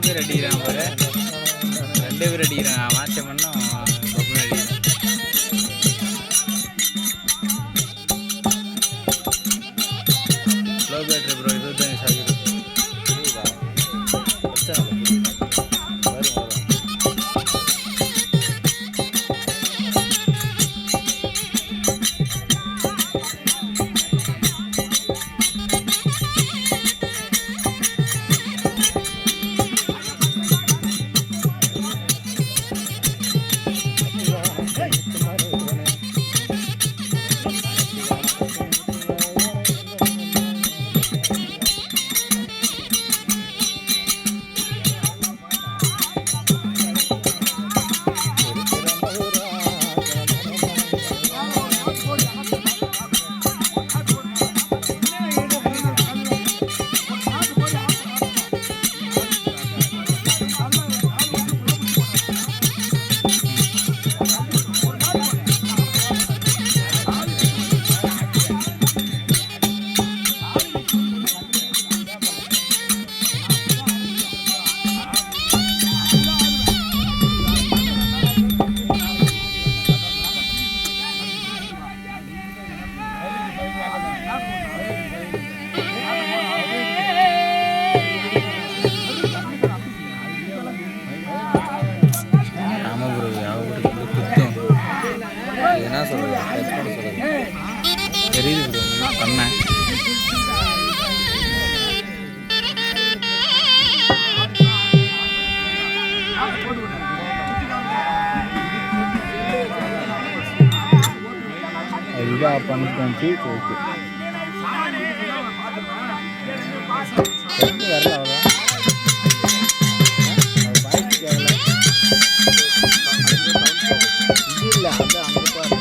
பேர் அடிக்கிறான் பாரு, 2 பேர் அடிக்கிறான். மாற்ற பண்ணோம் பப்புன்னு அடிக்கிறான். Low battery bro, 25 charge. தெரியுது ப்ரோ பண்ணேன். இதாக பண்ணிட்டு ஓகே வரல அவ்வளோ இல்லை. அது அங்கே பாரு.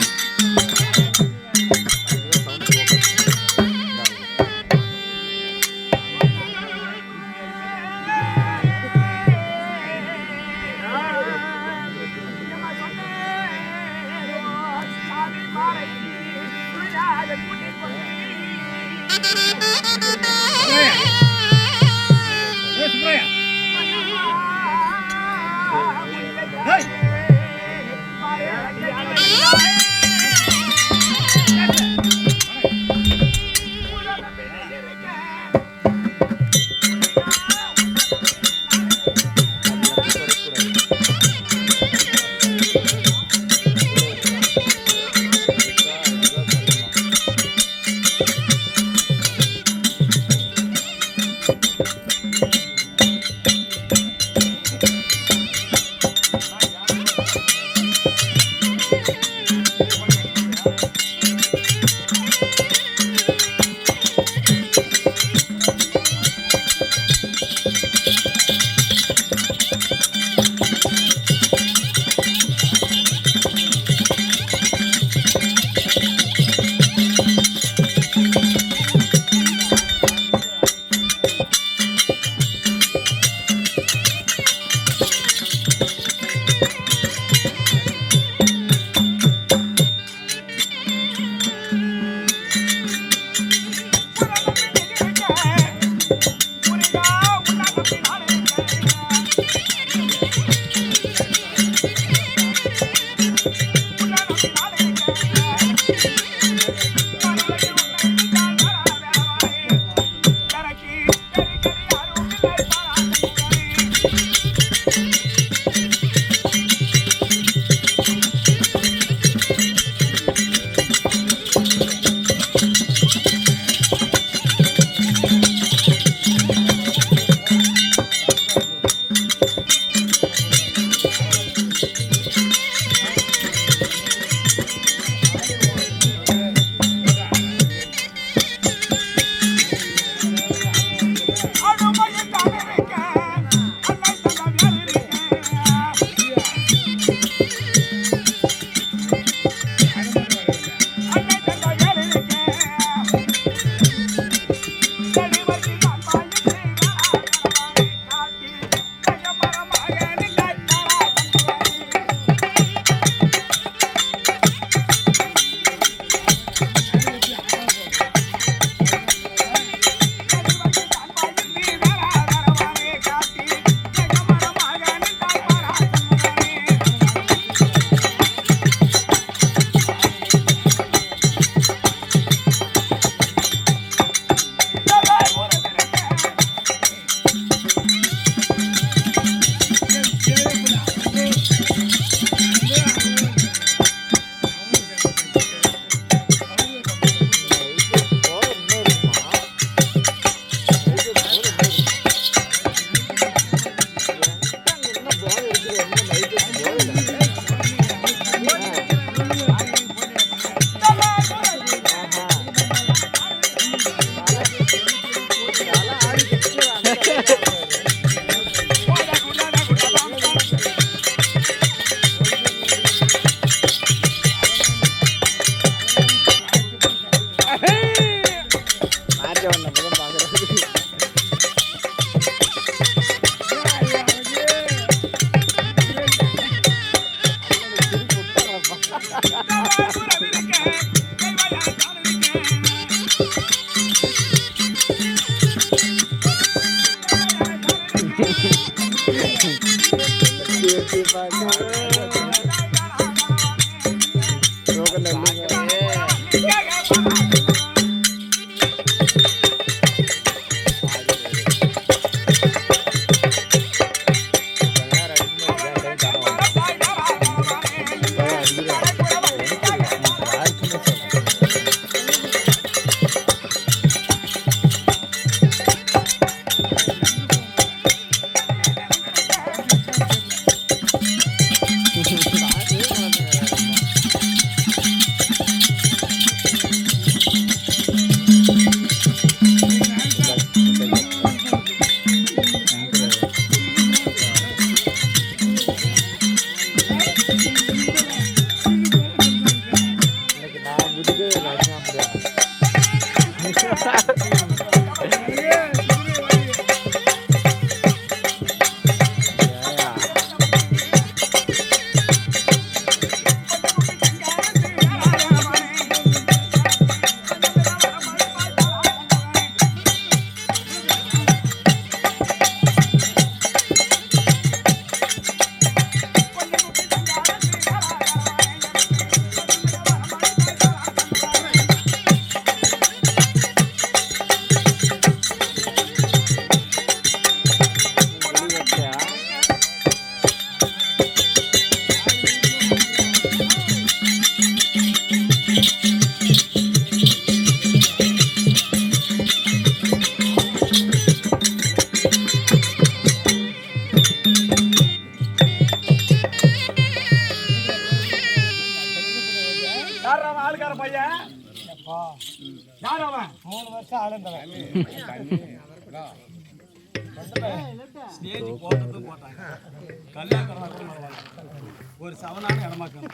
ஒரு சவனான இடமாக்கணும்.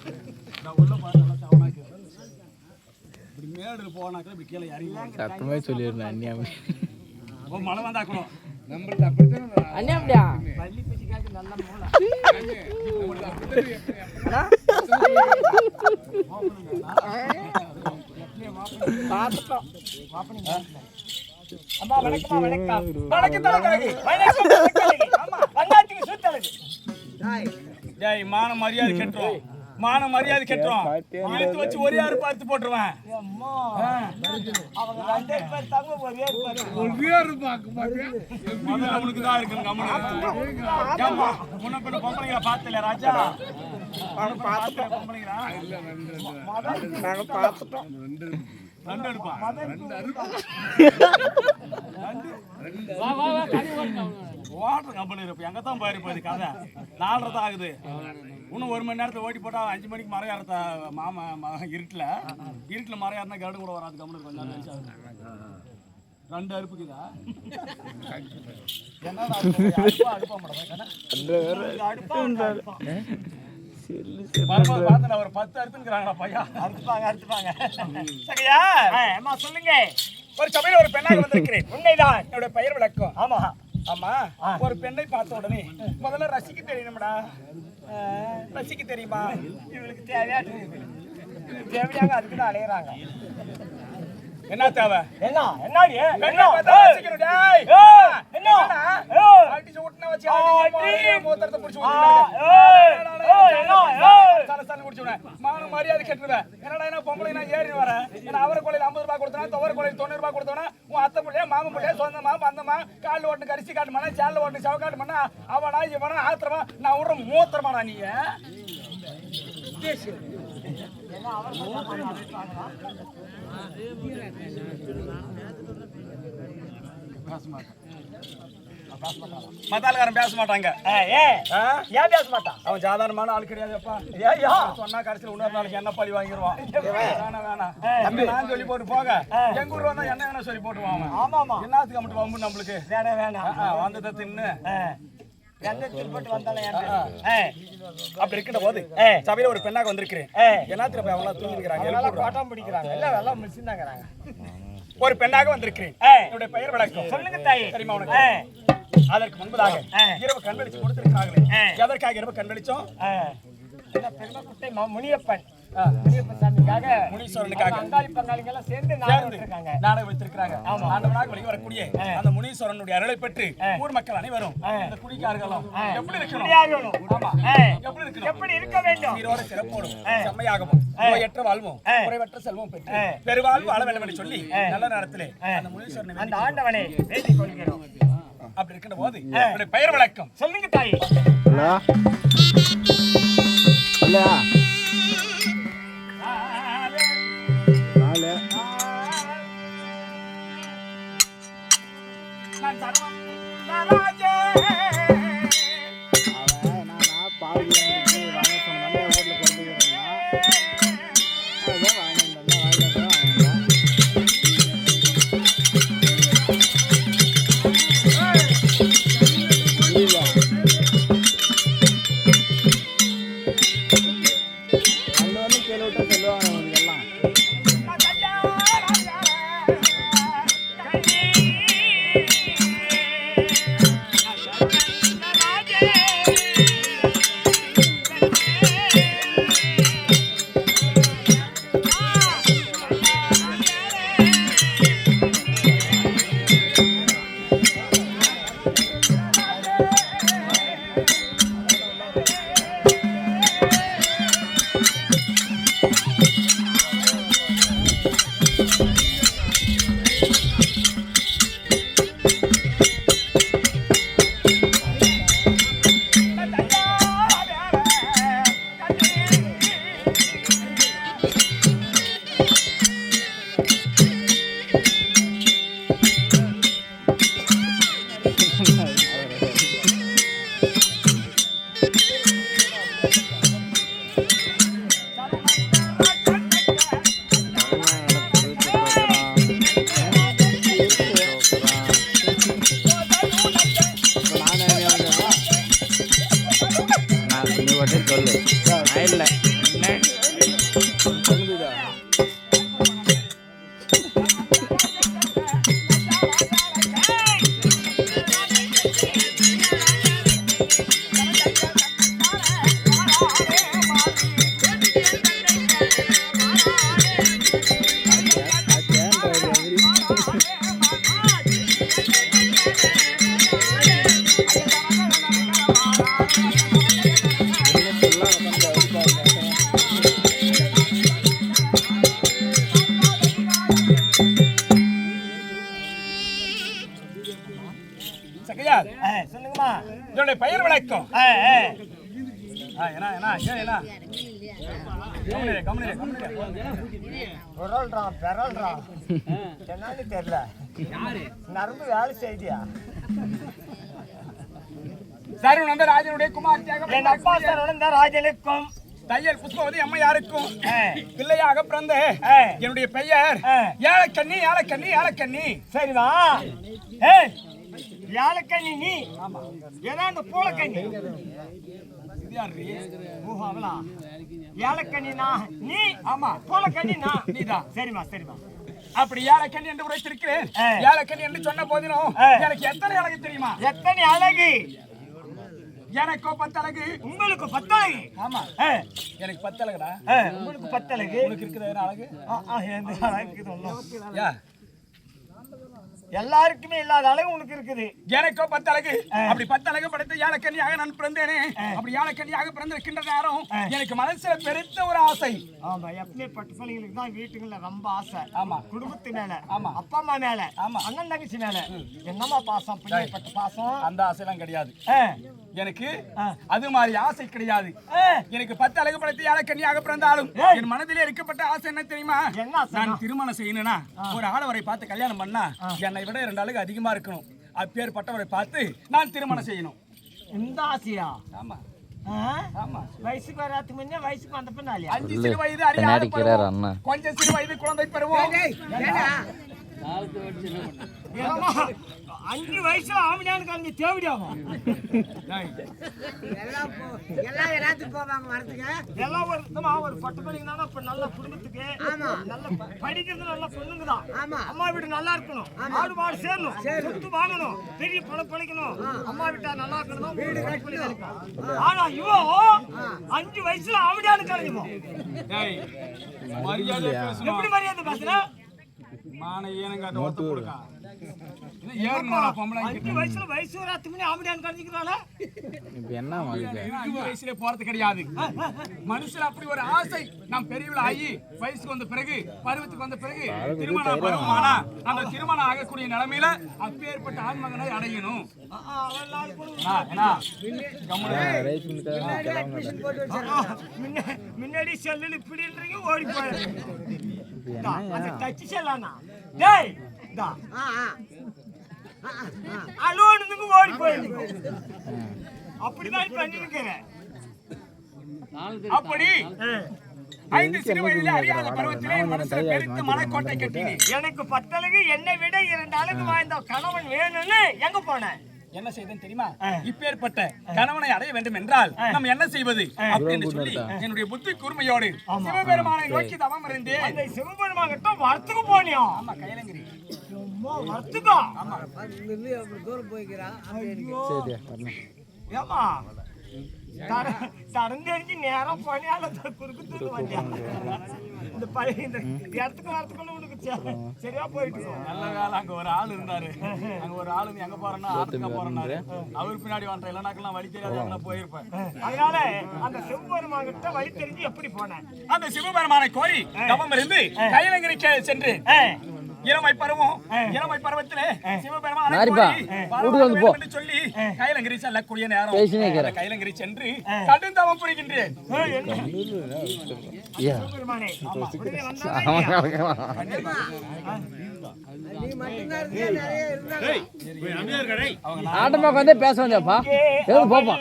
உள்ள பார்த்தா சவனாக்கு இப்படி மேடு போனாக்கா இப்படி கீழே இறங்கி சத்தமே சொல்லியிருந்தேன் அந்நியாமி மழை வந்தாக்கணும். அண்ணாமடியா பள்ளி பிசிக்காக்கு நல்ல மூளை அம்மா வணக்கம் வணக்கம் வணக்கம் தலகி வணக்கம் தலகி அம்மா வந்தாட்டிக்கு சுத்தலகி டேய் மான மரியாதை கெட்டுறோம், மான மரியாதை கெட்டுறோம். இழுத்து வச்சு ஒரே ஆறு பார்த்து போட்டுருவேன். அம்மா அவங்க ரெண்டு பேர் தங்க ஒரே முதல்ல அவனுக்கு தான் இருக்கு கம்மனு. முன்ன பின்ன பொம்பளைங்கள பார்த்தல ராஜா பொம்பளைங்களா நாங்க பார்த்துட்டோம். ரெண்டு எடுப்பான். ஓட்டுற கம்பெனி இருப்ப எங்கத்தான் போயிருப்பது கதை 4:30 தான் ஆகுது. இன்னும் 1 மணி நேரத்தில் ஓட்டி போட்டா 5 மணிக்கு மரம் ஏறத்த மாமா இருட்டில் மரம் ஏறினா கரடு கூட வராது. கம்பெனி கொஞ்சம் நேரம் 2 அறுப்புக்குதா ஒரு 10 அறுத்துங்கிறாங்களா பையா? அறுத்துப்பாங்க. அம்மா சொல்லுங்க. ஒரு சபையில் ஒரு பெண்ணாக வந்திருக்கிறேன். உண்மைதான். என்னோட பெயர் விளக்கம். ஆமா ஆமா. ஒரு பெண்ணை பார்த்த உடனே முதல்ல ரசிக்க தெரியணும்டா. ரசிக்க தெரியுமா? இவளுக்கு தேவையாக அதுக்கு தான் அலையிறாங்க. என்ன தேவை? என்னடி பெண்ணை பார்த்தா ரசிக்கணும். டேய் என்ன அடிச்சு ஊட்டினா வச்சு மூத்தரத்தை பிடிச்சி மான மரியாதை கெட்டுருவேன். என்னடா என்ன பொம்பளை நான் ஏறி வரேன். ஏன்னா அவரை கொலையில் 50 ரூபாய் கொடுத்தனா, துவர கொலையில் 90 ரூபாய் கொடுத்தோன்னா உன் அத்தை பிள்ளையா மாமன் பிள்ளையா சொந்தமா பந்தமா காலில் ஓட்டு கரிசி காட்டு மண்ணா சேலில் ஓட்டு சவக்காட்டு மண்ணா அவனா இவனா ஆத்திரமா நான் விடுற மூத்திரமாடா நீ மத்தாலக்காரன் பேச மாட்டாங்க. ஏன் பேச மாட்டான்? அவன் சாதாரணமான ஆள் கிடையாதுப்பா. ஏய்யா சொன்னா கடைசியில் இன்னொரு நாளைக்கு என்ன பழி வாங்கிடுவான். வேணாம் தம்பி, நான் சொல்லி போட்டு போக எங்க ஊர் வந்தா என்ன சொல்லி போட்டுவான். ஆமாமா என்னத்துக்கு மட்டும் வம்பு நம்மளுக்கு வேணாம் வந்ததை தின்னு போட்டு வந்தாலும் அப்படி இருக்கின்ற போது சபையில ஒரு பெண்ணாக வந்திருக்கிறேன். என்னத்துல போய் அவங்களா தூங்கிக்கிறாங்க, பாட்டம் பிடிக்கிறாங்க எல்லாம் வெள்ளம் மிஷின் ஒரு பெண்ணாக வந்திருக்கிறேன். என்னுடைய பெயர் விளக்கம் சொல்லுங்க தாய். தெரியுமா உனக்கு? அதற்கு முன்பதாக இரவு கண்வெளிச்சு கொடுத்திருக்கிறார்களே, எதற்காக இரவு கண்வெளிச்சோம்? பெருமக்குட்டை முனியப்பன் சாமிக்காக, முனீஸ்வரனுக்காக பங்காளி பங்காளிங்க எல்லாம் சேர்ந்து நாடகம் வைத்திருக்கிறாங்க. ஆண்டவனாக வெளியே வரக்கூடிய அந்த முனீஸ்வரனுடைய அருளை பெற்று ஊர் மக்கள் அனைவரும் இந்த குடிக்காரர்களும் எப்படி இருக்கணும்? ஆமா, எப்படி இருக்கணும்? எப்படி இருக்க வேண்டும்? சீரோட சிறப்போடும் செம்மையாகவும் நோயற்ற வாழ்வும் குறைவற்ற செல்வம் பெற்று பெருவாழ்வு வாழ வேண்டும் என்று சொல்லி நல்ல நேரத்திலே அந்த முனீஸ்வரனை அந்த ஆண்டவனை வேண்டிக் கொள்கிறோம். அப்படி இருக்கின்ற போது என்னுடைய பெயர் விளக்கம் சொல்லுங்க தாய். சொல்லுங்கம்மா. என்னுடைய பெயர் விளக்கம் தெரியல நரம்பு வேலை செய்தியா? சரி, வந்த ராஜனுடைய குமார்த்தியாக என் அப்பா சார் ராஜனுக்கும் தையல் புஷ்பவதி அம்மையாருக்கும் பிள்ளையாக பிறந்த என்னுடைய பெயர் ஏலக்கண்ணி. ஏலக்கண்ணி ஏலக்கண்ணி. சரிவா. ஏலக்கண்ணி நீ ஏதாண்டு பூலக்கண்ணி ஏலக்கண்ணி நான் நீ. ஆமா, பூலக்கண்ணி நான் நீதான். சரிமா சரிமா. அப்படி ஏலக்கண்ணி என்று உரைத்திருக்கிறேன். ஏலக்கண்ணி என்று சொன்ன போதிலும் எனக்கு எத்தனை அழகு தெரியுமா? எத்தனை அழகு? எனக்கோ 10 அழகு. உங்களுக்கு 10 அழகு? ஆமா, எனக்கு 10 அழகுடா. உங்களுக்கு 10 அழகு. உங்களுக்கு இருக்குது அழகு? எந்த அழகு ஒண்ணும் எல்லாருக்குமே இல்லாத அழகு உனக்கு இருக்குது. எனக்கோ 10 அழகு. அப்படி 10 அழகு படைத்த ஏலக்கண்ணியாக நான் பிறந்தேனே. அப்படி ஏலக்கண்ணியாக பிறந்திருக்கின்ற நேரம் எனக்கு மனசுல பெருத்த ஒரு ஆசை. ஆமா, எப்பவுமே பட்டு பிள்ளைங்களுக்கு தான் வீட்டுக்குள்ள ரொம்ப ஆசை. ஆமா, குடும்பத்து மேல, ஆமா, அப்பா அம்மா மேல, ஆமா, அண்ணன் தங்கச்சி மேல என்னமா பாசம், பிள்ளைப்பட்ட பாசம். அந்த ஆசைலாம் கிடையாது எனக்கு. அது மாதிரி ஆசை கிடையாது எனக்கு. 10 அழகு படைத்த ஏலக்கண்ணியாக பிறந்தாலும் என் மனதிலே இருக்கப்பட்ட ஆசை என்ன தெரியுமா? நான் திருமணம் செய்யணும்னா ஒரு ஆடவரை பார்த்து கல்யாணம் பண்ணா என்னை விட 2 அழகு அதிகமா இருக்கணும். அப்பேற்பட்டவரை பார்த்து நான் திருமணம் செய்யணும். இந்த ஆசையா? ஆமா ஆமா. வயசுக்கு வராதுக்கு முன்னே வயசுக்கு வந்த பின்னாலியா? 5 சிறு வயது அறியாத பருவம், கொஞ்சம் சிறு வயது குழந்தை பருவம். 5 வயசுல ஆமினான்னு கலந்து தேவையாகும். எல்லாம் ஒரு பட்டு படிக்கணும். இப்ப நல்ல குடும்பத்துக்கு நல்ல படிக்கிறது நல்ல பொண்ணுங்கதான். அம்மா வீடு நல்லா இருக்கணும், ஆடு மாடு சேரணும், சொத்து வாங்கணும், பெரிய பணம் பழிக்கணும், அம்மா வீட்டா நல்லா இருக்கணும், வீடு கட்டி. ஆனா இவோ 5 வயசுல ஆமினான்னு கலந்துவோம். எப்படி மரியாதை பேசுற? மான ஏனங்காட்ட ஒத்து கொடுக்கா. 5 வயசுல வயசு வராதுக்கு முன்னே ஆமினான்னு கலந்துக்கிறாளா? என்ன மாதிரி 5 வயசுல போறது கிடையாது. மனுஷன் அப்படி ஒரு ஆசை. நாம் பெரியவள் ஆகி வயசுக்கு வந்த பிறகு, பருவத்துக்கு வந்த பிறகு திருமணம் பருவமானா அந்த திருமணம் ஆகக்கூடிய நிலைமையில அப்பேற்பட்ட ஆண்மகனை அடையணும். முன்னாடி செல்லு இப்படின்றீங்க ஓடி போய் டச்சு செல்லானா டேய் அலோனுக்கு ஓடி போயிருக்கு. அப்படிதான் பண்ணிருக்கிறேன். அப்படி 5 சிறு வயதிலே அறியாத பருவத்திலே மனசுல பெருத்த மனக்கோட்டை கட்டினேன். எனக்கு 10 அழகு என்னை விட 2 அழகு வாய்ந்த கணவன் வேணும்னு எங்க போனேன்? என்ன செய்தேன் தெரியுமா? இப்பேற்பட்ட கணவனை அடைய வேண்டும் என்றால் நம்ம என்ன செய்வது அப்படின்னு சொல்லி என்னுடைய புத்தி கூர்மையோடு சிவபெருமானை நோக்கி தவம் இருந்தேன். அந்த சிவபெருமான் கிட்ட வரத்துக்கு போனியா? ஆமா, கைலங்கிரி. வரத்துக்கா? ஆமா. ஏமா தடம் தெரிஞ்சு நேரம் போனியால குறுக்கு தூக்கு வந்தியா? இந்த பழைய இந்த இடத்துக்கு வரத்துக்குள்ள உனக்கு சரியா போயிட்டு நல்ல வேலை. அங்க ஒரு ஆள் இருந்தாரு. அங்க ஒரு ஆளு எங்க போறேன்னா ஆத்துக்கு போறேன்னாரு. அவரு பின்னாடி வந்துட்ட இல்லைனாக்கெல்லாம் வழி தெரியாத போயிருப்பேன். அதனால அந்த சிவபெருமான் கிட்ட வழி தெரிஞ்சு எப்படி போனேன்? அந்த சிவபெருமானை கோரி தவம் இருந்து கைலங்கிரிக்கு சென்று இளமை பருவத்திலே சிவபெருமானை சொல்லி கைலங்கிரி செல்லக்கூடிய நேரம் கைலங்கிரி சென்று கடும் தவம் புரிகின்றேன். ஆட்டமா வந்து பேச வந்தப்பா போப்பா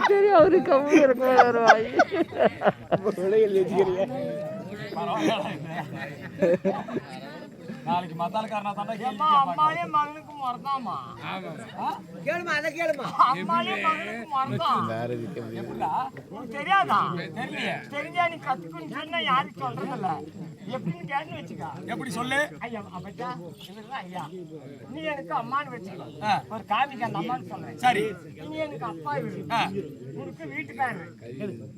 தெரியும் அவரு கம்மி இருக்கும். நாளைக்கு மத்தாலக்காரனா தாண்டா அம்மாலே மகனுக்கு மறந்தாமா? கேளுமா, அதை கேளுமா. அம்மாலே மகனுக்கு மறந்தான். தெரியாதா? தெரிஞ்சா நீ கத்துக்குன்னு சொன்னா யாரும் சொல்றதில்ல. எப்படின்னு கேட்டு வச்சுக்கா. எப்படி சொல்லு? ஐயா அப்பா இவருதான் ஐயா. நீ எனக்கு அம்மான்னு வச்சுக்கோ. ஒரு காமிக்கு அந்த அம்மான்னு சொல்றேன். சரி. நீ எனக்கு அப்பா இவரு. உனக்கு வீட்டுக்காரரு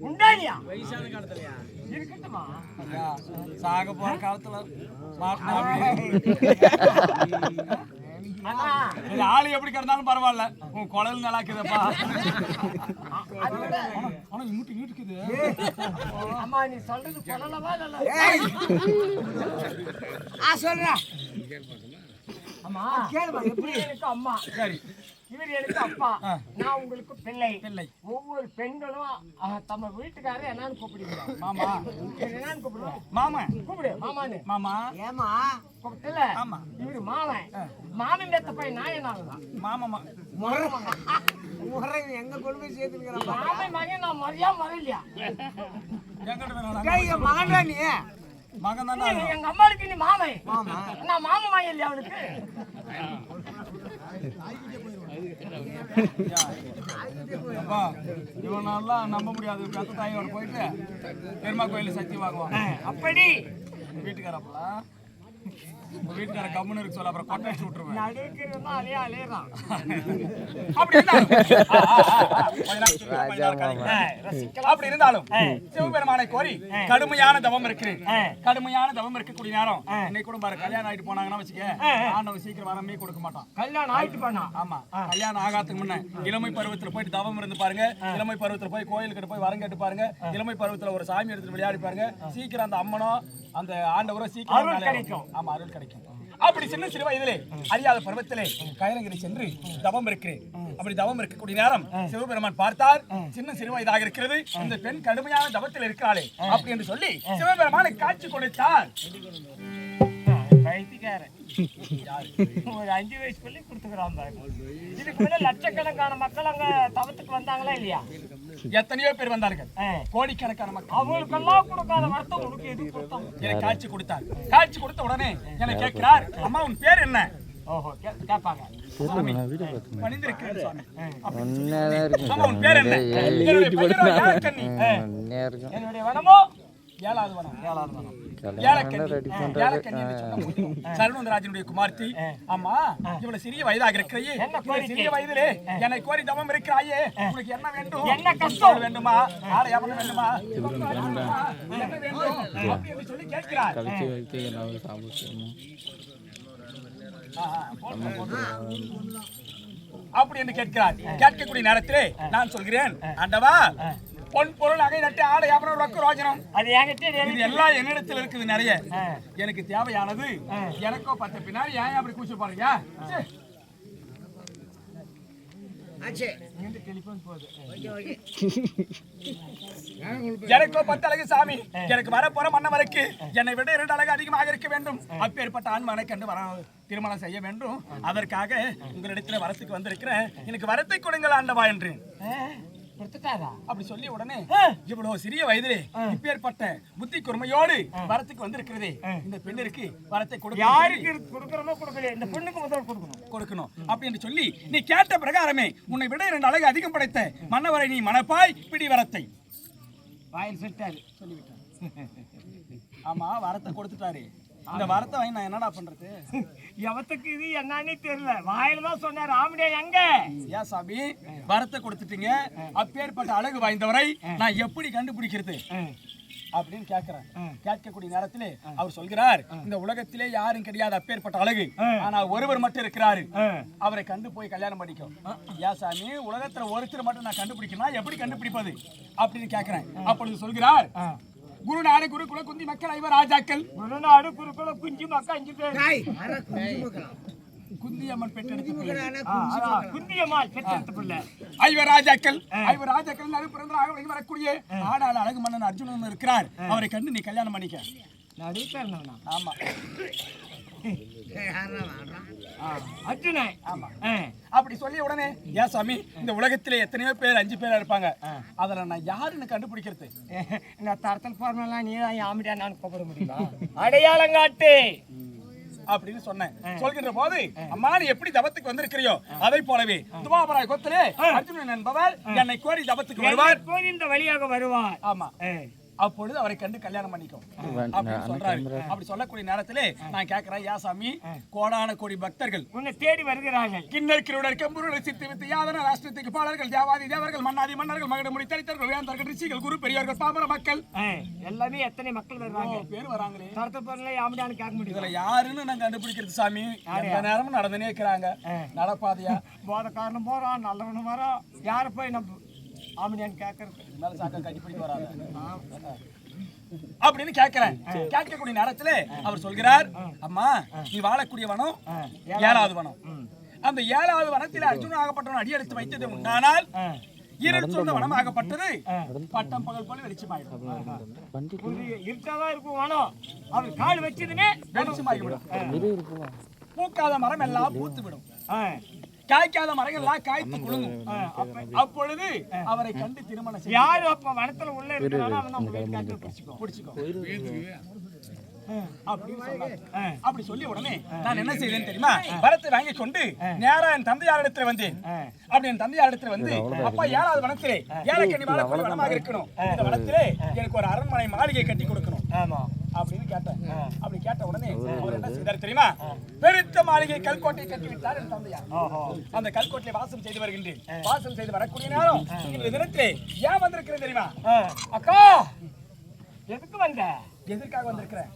உண்டானியா? வயசான காலத்துலயா? இருக்கட்டுமா? சாக போற காலத்துல ஆளு எப்படி கிடந்தாலும் பரவாயில்ல. உன் குழல் நல்லாக்குதப்பா. ஆனா இங்கிட்டு இருக்குது. அம்மா நீ சொல்றது குழலவா நல்லா? சொல்றேன். அம்மா கேளுமா. எப்படி எனக்கு அம்மா, சரி, இவர் எனக்கு அப்பா, நான் உங்களுக்கு பிள்ளை. ஒவ்வொரு பெண்களும் தம்ம வீட்டுக்காரர் என்னன்னு கூப்பிடுவீங்க? மாமா. என்னன்னு கூப்பிடுவேன்? மாமா. கூப்பிடு மாமான்னு. மாமா. ஏமா கூப்பிட்டுல? ஆமா. இவரு மாமன். மாமன் பேத்த போய் நான் என்ன மாமா முறை எங்க கொண்டு போய் சேர்த்துக்கிறேன். மாமன் மகன் நான் மறையா மறையிலையா? மகன் நீ மகன் தானே. எங்க அம்மாவுக்கு நீ மாமன். நான் மாமா மகன் இல்லையா அவனுக்கு? இவனெல்லாம் நம்ப முடியாது. கத்த தாயோட போயிட்டு பெருமா கோயில சக்தி வாங்குவான். அப்படி வீட்டுக்காரப்பா வீட்டுக்கார கம்முன்னு இருக்கு சொல்ல. அப்புறம் கொட்டை அடிச்சு விட்டுருவேன். அப்படி இருந்தாலும் சிவபெருமானை கோரி கடுமையான தவம் இருக்கிறேன். கடுமையான தவம் இருக்கக்கூடிய நேரம் இன்னைக்கு கூட பாரு. கல்யாணம் ஆயிட்டு போனாங்கன்னா வச்சுக்க, ஆண்டவன் சீக்கிரம் வரமே கொடுக்க மாட்டான். கல்யாணம் ஆயிட்டு போனா? ஆமா, கல்யாணம் ஆகாதுக்கு முன்ன இளமை பருவத்துல போயிட்டு தவம் இருந்து பாருங்க. இளமை பருவத்துல போய் கோயிலுக்கிட்ட போய் வரம் கேட்டு பாருங்க. இளமை பருவத்துல ஒரு சாமி எடுத்துட்டு விளையாடி பாருங்க. சீக்கிரம் அந்த அம்மனோ அந்த ஆண்டவரும் சீக்கிரம் அருள் கிடைக்கும். ஆமா அருள் கிடைக்கும். அப்படி சின்ன சிறு வயதிலே அறியாத பருவத்திலே கைலங்கிரி சென்று தவம் இருக்கிறேன். அப்படி தவம் இருக்கக்கூடிய நேரம் சிவபெருமான் பார்த்தார், சின்ன சிறு வயதாக இருக்கிறது, இந்த பெண் கடுமையான தவத்தில் இருக்கிறாளே அப்படி என்று சொல்லி சிவபெருமானை காட்சி கொடுத்தார். ஒரு 5 வயசு பள்ளி கொடுத்துக்கிறான். இதுக்கு முன்னாடி லட்சக்கணக்கான மக்கள் அங்க தவத்துக்கு வந்தாங்களா இல்லையா? எத்தனையோ பேர் வந்தார்கள், கோடிக்கணக்கான மக்கள். அவங்களுக்கெல்லாம் கொடுக்காத வருத்தம் உனக்கு எது கொடுத்தோம்? எனக்கு காட்சி கொடுத்தார். காட்சி கொடுத்த உடனே என்னை கேட்கிறார், அம்மா உன் பேர் என்ன? ஓஹோ, கேட்பாங்க. பணிந்திருக்கிறேன் சுவாமி. அம்மா உன் பேர் என்ன? என்னுடைய பெயரோ ஏலக்கண்ணி. என்னுடைய வனமோ ஏழாவது வனம். ஏழாவது வனம். சரவணராஜனுடைய குமார்த்தி. அம்மா இவ்வளவு சிறிய வயதாக இருக்கிறையே, சிறிய வயதிலே என்னை கோரி தவம் இருக்கிறாயே, உனக்கு என்ன வேண்டும்? என்ன கஷ்டம் வேண்டுமா? ஆலயம் வேண்டுமா? என்ன வேண்டும் அப்படின்னு சொல்லி கேட்கிறார். அப்படி என்று கேட்கிறார். கேட்கக்கூடிய நேரத்திலே நான் சொல்கிறேன், ஆண்டவா பொன் பொருள் நகை நட்டு ஆடை அப்புறம் ரொக்க ரோஜனம் அது என்கிட்ட இது எல்லாம் என்னிடத்தில் இருக்குது நிறைய. எனக்கு தேவையானது எனக்கோ பத்த பின்னாடி ஏன் அப்படி கூச்சு பாருங்க. எனக்கோ 10 அழகு சாமி, எனக்கு வர போற மன்னவருக்கு என்னை விட 2 அழகு அதிகமாக இருக்க வேண்டும். அப்பேற்பட்ட ஆண்மனை கண்டு வர திருமணம் செய்ய வேண்டும். அதற்காக உங்களிடத்துல வரத்துக்கு வந்திருக்கிறேன், எனக்கு வரத்தை கொடுங்கள் ஆண்டவா என்றேன். அப்படி சொல்லி உடனே இவ்வளவு சிறிய வயதிலே இப்பேற்பட்ட புத்தி குறுமையோடு வரத்துக்கு வந்திருக்கிறதே, இந்த பெண்ணிற்கு வரத்தை யாருக்கு கொடுக்கறமோ கொடுக்கல, இந்த பெண்ணுக்கு முதல் கொடுக்கணும் அப்படின்னு சொல்லி நீ கேட்ட பிரகாரமே உன்னை விட 2 அழகு அதிகம் படைத்த மன்னவரை நீ மணப்பாய், பிடி வரத்தை. வாயில் செட்டாரு சொல்லிவிட்டார். ஆமா வரத்தை கொடுத்துட்டாரு. இந்த வரத்தை வாங்கி நான் என்னடா பண்றது? எவத்துக்கு இது என்னன்னு தெரியல, வாயில தான் சொன்னார். ஆமிடே எங்க? ஏன் சாமி வரத்தை கொடுத்துட்டீங்க, அப்பேற்பட்ட அழகு வாய்ந்தவரை நான் எப்படி கண்டுபிடிக்கிறது அப்படின்னு கேட்கிறேன். கேட்கக்கூடிய நேரத்திலே அவர் சொல்கிறார், இந்த உலகத்திலே யாரும் கிடையாது அப்பேற்பட்ட அழகு, ஆனா ஒருவர் மட்டும் இருக்கிறாரு, அவரை கண்டு போய் கல்யாணம் பண்ணிக்கும். ஏன் சாமி உலகத்துல ஒருத்தர் மட்டும் நான் கண்டுபிடிக்கணும், எப்படி கண்டுபிடிப்பது அப்படின்னு கேட்கிறேன். அப்பொழுது சொல்கிறார், குருநாடு குருகுல குந்தி மக்கள் 5 ராஜாக்கள். குருநாடு குருகுல குஞ்சு மக்கள் 5 பேர். குந்தியம்மன் பெற்றெடுத்த குந்தியம்மாள் பெற்றெடுத்த பிள்ளை 5 ராஜாக்கள். 5 ராஜாக்கள் நடு பிறந்த வரக்கூடிய ஆடாள் அழகு மன்னன் அர்ஜுனன் இருக்கிறார், அவரை கண்டு நீ கல்யாணம் பண்ணிக்க. ஆமா அப்படி சொல்லி உடனே, ஏன் சாமி இந்த உலகத்திலே எத்தனையோ பேர் 5 பேரா இருப்பாங்க, அதுல நான் யாருன்னு கண்டுபிடிக்கிறது? நான் தரத்தல் போறேன், நீ தான் ஆமிடா நான் கூப்பிட முடியுமா? அடையாளங்காட்டு அப்படின்னு சொன்னேன். சொல்கின்ற போது, அம்மா நீ எப்படி தவத்துக்கு வந்திருக்கிறியோ அதை போலவே துவாபராய் கோத்திலே அர்ஜுனன் என்பவர் என்னை கோரி தவத்துக்கு வருவார், இந்த வழியாக வருவார். ஆமா அப்பொழுது அவரை கண்டு கல்யாணம் பண்ணிக்கும் அப்படின்னு சொல்றாரு. அப்படி சொல்லக்கூடிய நேரத்திலே நான் கேட்கிறேன், யா சாமி கோடான கோடி பக்தர்கள் உன்னை தேடி வருகிறார்கள். கிண்ணர் கிருடர் கம்புருடர் சித்தி வித்து யாதன ராஷ்டிரத்துக்கு பாடல்கள் தேவாதி தேவர்கள் மன்னாதி மன்னர்கள் மகடமுடி தரித்தர்கள் வேந்தர்கள் ரிஷிகள் குரு பெரியவர்கள் பாமர மக்கள் எல்லாமே எத்தனை மக்கள் வருவாங்க, பேர் வராங்களே. தரத்த பொருளை யாமிடான்னு கேட்க முடியும். இதுல யாருன்னு நாங்க கண்டுபிடிக்கிறது சாமி? எந்த நேரமும் நடந்துனே இருக்கிறாங்க, நடப்பாதையா போத காரணம் போறான், நல்லவனு வரோம், யார போய் நம்ம ஆமிடான்னு கேட்கறது? மேல சாக்க கட்டிப்பிடிக்க வராங்க அப்படின்னு கேட்கிறேன். கேட்கக்கூடிய நேரத்துல அவர் சொல்கிறார், அம்மா நீ வாழக்கூடிய வனம் 7வது வனம். அந்த 7வது வனத்தில் அர்ஜுனன் ஆகப்பட்டவன் அடியெடுத்து வைத்தது உண்டானால் இருள் சொன்ன வனமாகப்பட்டது பட்டம் பகல் போல வெளிச்சமாயிடும். இருட்டாதான் இருக்கும் வனம், அவர் கால் வச்சதுமே வெளிச்சமாகிவிடும். பூக்காத மரம் எல்லாம் பூத்து விடும், காய்க்காத மரங்கள் எல்லாம் காய்த்து குலுங்கும். அப்பொழுது அவரை கண்டு திருமணம் செய்ய யாரு அப்ப வனத்துல உள்ள இருக்கிறானோ பிடிச்சுக்கோ அப்படி சொல்லி உடனே நான் என்ன செய்தேன் தெரியுமா? வரத்தை வாங்கி கொண்டு நேரா என் தந்தையாரிடத்துல வந்தேன். அப்படி என் தந்தையாரிடத்துல வந்து, அப்பா 7வது வனத்திலே ஏலக்கண்ணி வாழக்கூடிய வனமாக இருக்கணும், இந்த வனத்திலே எனக்கு ஒரு அரண்மனை மாளிகை கட்டி கொடுக்கணும் அப்படின்னு கேட்டேன். அப்படி கேட்ட உடனே அவர் என்ன செய்தார் தெரியுமா? பெருத்த மாளிகை கல்கோட்டை கட்டி விட்டார் என் தந்தையார். அந்த கல்கோட்டை வாசம் செய்து வருகின்றேன். வாசம் செய்து வரக்கூடிய நேரம் இந்த தினத்திலே ஏன் வந்திருக்கிறேன் தெரியுமா? அக்கா எதுக்கு வந்த? எதற்காக வந்திருக்கிறேன்